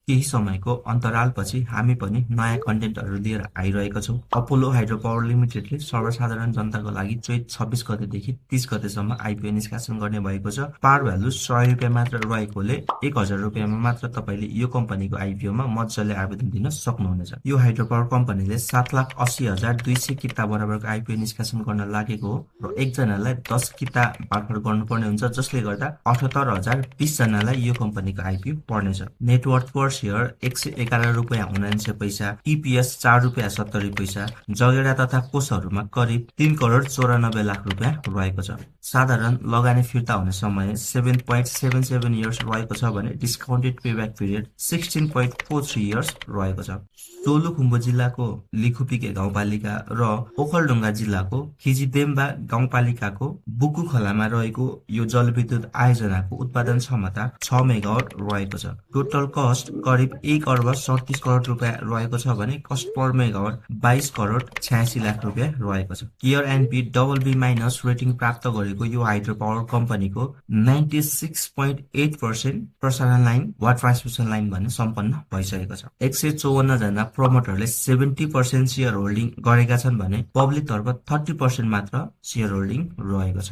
केही समयको अन्तरालपछि हामी पनि नयाँ कन्टेन्टहरू लिएर आइरहेका छौँ। अपोलो हाइड्रो पावर लिमिटेडले सर्वसाधारण जनताको लागि चैत 26 गतेदेखि 30 गतेसम्म आइपिओ निष्कासन गर्ने भएको छ। पार भ्यालु 100 रुपियाँ मात्र रहेकोले 1000 रुपियाँमा मात्र तपाईँले यो कम्पनीको आइपिओमा मजाले आवेदन दिन सक्नुहुनेछ। यो हाइड्रो पावर कम्पनीले 7,80,200 किता बराबरको आइपिओ निष्कासन गर्न लागेको हो र एकजनालाई 10 किता मार्फत गर्नुपर्ने हुन्छ, जसले गर्दा 78,020 जनालाई यो कम्पनीको आइपिओ पर्नेछ। नेटवर्थ पर शेयर 111 रुपियाँ 79 पैसा, इपिएस 4 रुपियाँ 70 पैसा, जगेडा तथा कोषहरूमा करिब 3 करोड 94 लाख रुपियाँ रहेको छ। साधारण लगानी फिर्ता हुने समय 7.77 इयर्स रहेको छ भने डिस्काउन्टेड पेब्याक पिरियड 16.43 इयर्स रहेको छ। सोलुखुम्बु जिल्लाको लिखुपिके गाउँपालिका र ओखलढुङ्गा जिल्लाको खिजिदेम्बा गाउँपालिकाको बुकु खोलामा रहेको यो जलविद्युत आयोजनाको उत्पादन क्षमता 6 मेगावाट रहेको छ। टोटल कस्ट करिब 1 अर्ब 37 करोड रुपियाँ रहेको छ भने कस्ट पर मेगावाट 22 करोड 86 लाख रुपियाँ रहेको छ। CARE and b double b minus rating प्राप्त गरेको यो हाइड्रो पावर कम्पनीको 96.8% प्रसारण लाइन वा ट्रान्समिसन लाइन भन्ने सम्पन्न भइसकेको छ। 154 जना प्रमोटरले 70% सेयर होल्डिङ गरेका छन् भने पब्लिक तर्फ 30% मात्र सेयर होल्डिङ रहेको छ।